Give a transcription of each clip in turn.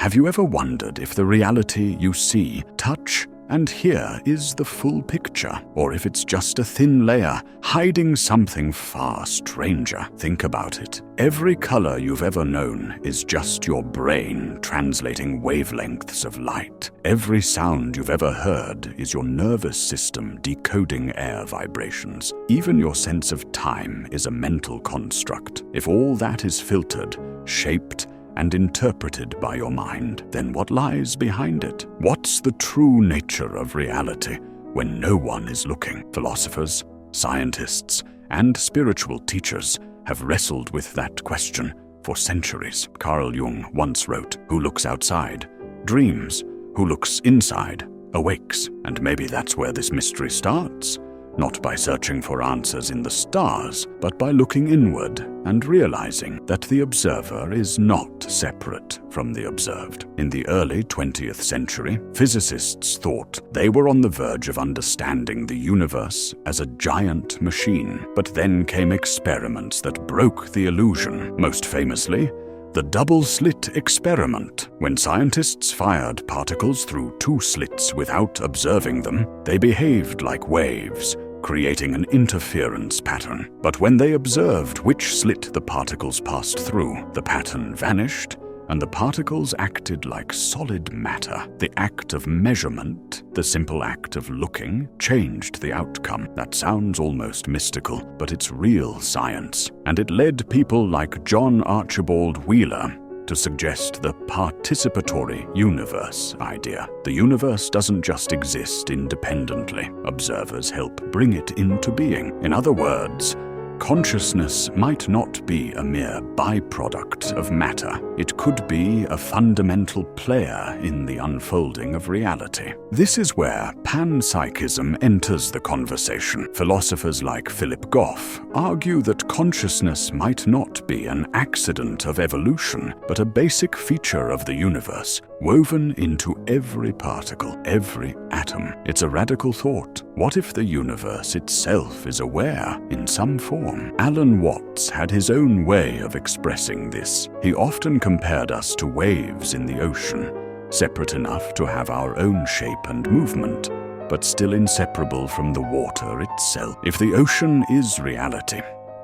Have you ever wondered if the reality you see, touch, and hear is the full picture, or if it's just a thin layer hiding something far stranger? Think about it. Every color you've ever known is just your brain translating wavelengths of light. Every sound you've ever heard is your nervous system decoding air vibrations. Even your sense of time is a mental construct. If all that is filtered, shaped, and interpreted by your mind, then what lies behind it? What's the true nature of reality when no one is looking? Philosophers, scientists, and spiritual teachers have wrestled with that question for centuries. Carl Jung once wrote, "Who looks outside dreams, who looks inside awakes." And maybe that's where this mystery starts. Not by searching for answers in the stars, but by looking inward and realizing that the observer is not separate from the observed. In the early 20th century, physicists thought they were on the verge of understanding the universe as a giant machine. But then came experiments that broke the illusion. Most famously, the double-slit experiment. When scientists fired particles through two slits without observing them, they behaved like waves, creating an interference pattern. But when they observed which slit the particles passed through, the pattern vanished, and the particles acted like solid matter. The act of measurement, the simple act of looking, changed the outcome. That sounds almost mystical, but it's real science. And it led people like John Archibald Wheeler to suggest the participatory universe idea. The universe doesn't just exist independently. Observers help bring it into being. In other words, consciousness might not be a mere byproduct of matter. It could be a fundamental player in the unfolding of reality. This is where panpsychism enters the conversation. Philosophers like Philip Goff argue that consciousness might not be an accident of evolution, but a basic feature of the universe, woven into every particle, every atom. It's a radical thought. What if the universe itself is aware in some form? Alan Watts had his own way of expressing this. He often compared us to waves in the ocean, separate enough to have our own shape and movement, but still inseparable from the water itself. If the ocean is reality,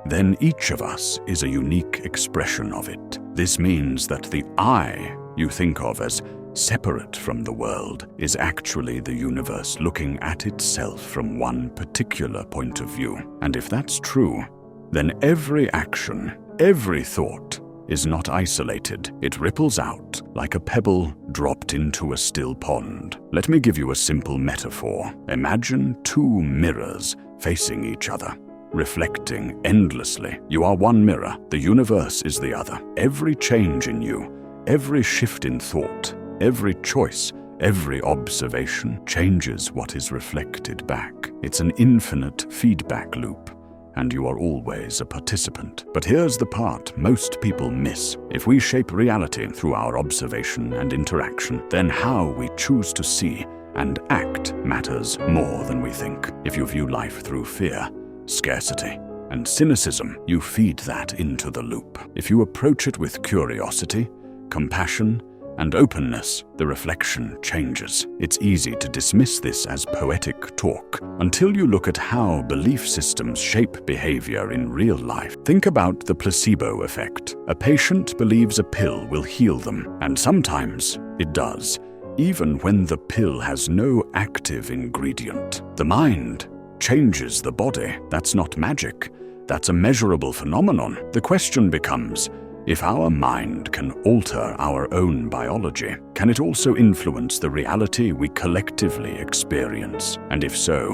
then each of us is a unique expression of it. This means that the I you think of as separate from the world is actually the universe looking at itself from one particular point of view. And if that's true, then every action, every thought is not isolated. It ripples out like a pebble dropped into a still pond. Let me give you a simple metaphor. Imagine two mirrors facing each other, reflecting endlessly. You are one mirror, the universe is the other. Every change in you, every shift in thought, every choice, every observation changes what is reflected back. It's an infinite feedback loop, and you are always a participant. But here's the part most people miss. If we shape reality through our observation and interaction, then how we choose to see and act matters more than we think. If you view life through fear, scarcity, and cynicism, you feed that into the loop. If you approach it with curiosity, compassion, and openness, the reflection changes. It's easy to dismiss this as poetic talk until you look at how belief systems shape behavior in real life. Think about the placebo effect. A patient believes a pill will heal them, and sometimes it does, even when the pill has no active ingredient. The mind changes the body. That's not magic. That's a measurable phenomenon. The question becomes, if our mind can alter our own biology, can it also influence the reality we collectively experience? And if so,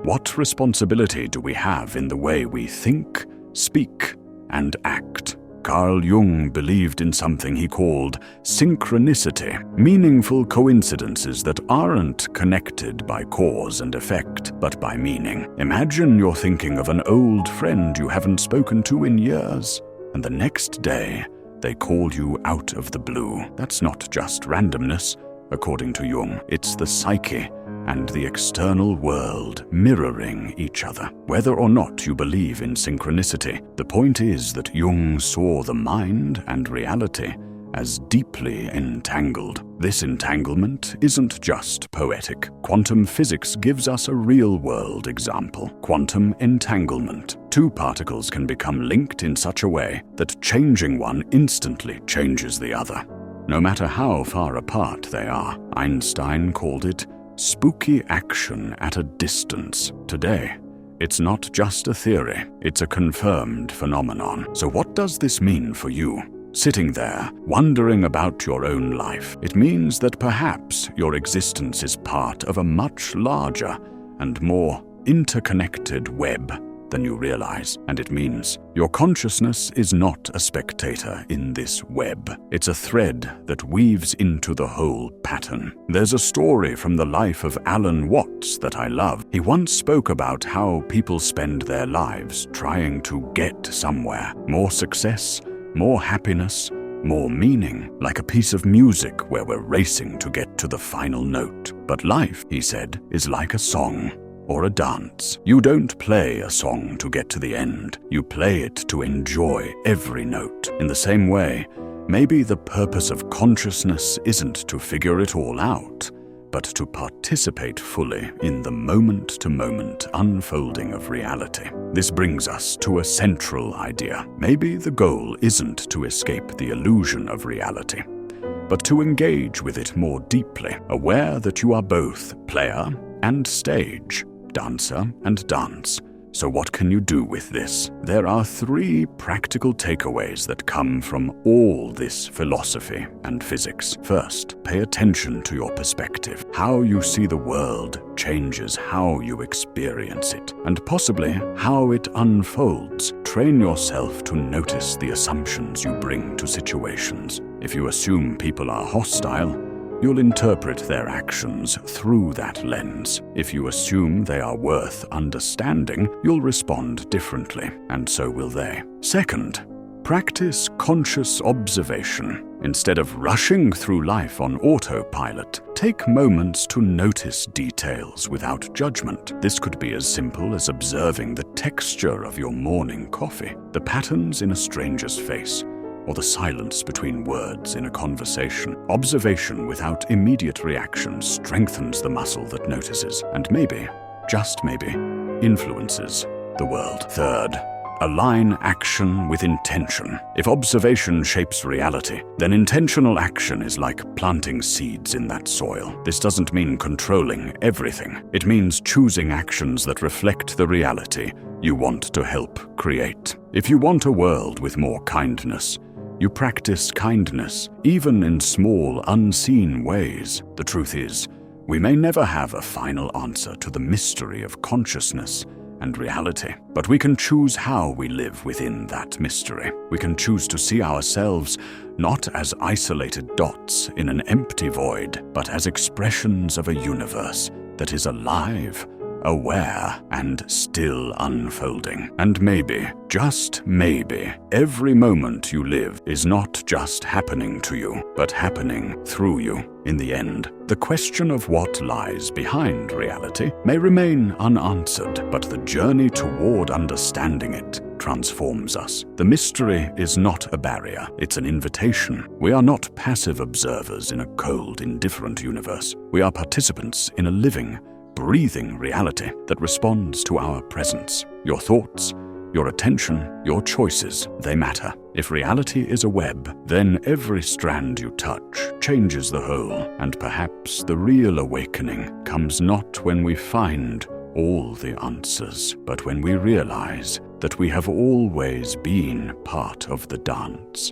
what responsibility do we have in the way we think, speak, and act? Carl Jung believed in something he called synchronicity, meaningful coincidences that aren't connected by cause and effect, but by meaning. Imagine you're thinking of an old friend you haven't spoken to in years, and the next day, they call you out of the blue. That's not just randomness, according to Jung. It's the psyche and the external world mirroring each other. Whether or not you believe in synchronicity, the point is that Jung saw the mind and reality as deeply entangled. This entanglement isn't just poetic. Quantum physics gives us a real-world example: quantum entanglement. Two particles can become linked in such a way that changing one instantly changes the other, no matter how far apart they are. Einstein called it spooky action at a distance. Today, it's not just a theory, it's a confirmed phenomenon. So what does this mean for you? Sitting there, wondering about your own life, it means that perhaps your existence is part of a much larger and more interconnected web than you realize. And it means your consciousness is not a spectator in this web. It's a thread that weaves into the whole pattern. There's a story from the life of Alan Watts that I love. He once spoke about how people spend their lives trying to get somewhere. More success, more happiness, more meaning, like a piece of music where we're racing to get to the final note. But life, he said, is like a song or a dance. You don't play a song to get to the end. You play it to enjoy every note. In the same way, maybe the purpose of consciousness isn't to figure it all out, but to participate fully in the moment-to-moment unfolding of reality. This brings us to a central idea. Maybe the goal isn't to escape the illusion of reality, but to engage with it more deeply, aware that you are both player and stage, dancer and dance. So what can you do with this? There are 3 practical takeaways that come from all this philosophy and physics. First, pay attention to your perspective. How you see the world changes how you experience it, and possibly how it unfolds. Train yourself to notice the assumptions you bring to situations. If you assume people are hostile, you'll interpret their actions through that lens. If you assume they are worth understanding, you'll respond differently, and so will they. Second, practice conscious observation. Instead of rushing through life on autopilot, take moments to notice details without judgment. This could be as simple as observing the texture of your morning coffee, the patterns in a stranger's face, or the silence between words in a conversation. Observation without immediate reaction strengthens the muscle that notices, and maybe, just maybe, influences the world. Third, align action with intention. If observation shapes reality, then intentional action is like planting seeds in that soil. This doesn't mean controlling everything. It means choosing actions that reflect the reality you want to help create. If you want a world with more kindness, you practice kindness, even in small, unseen ways. The truth is, we may never have a final answer to the mystery of consciousness and reality, but we can choose how we live within that mystery. We can choose to see ourselves not as isolated dots in an empty void, but as expressions of a universe that is alive, aware, and still unfolding. And maybe, just maybe, every moment you live is not just happening to you, but happening through you. In the end, the question of what lies behind reality may remain unanswered, but the journey toward understanding it transforms us. The mystery is not a barrier, it's an invitation. We are not passive observers in a cold, indifferent universe. We are participants in a living, breathing reality that responds to our presence. Your thoughts, your attention, your choices, they matter. If reality is a web, then every strand you touch changes the whole, and perhaps the real awakening comes not when we find all the answers, but when we realize that we have always been part of the dance.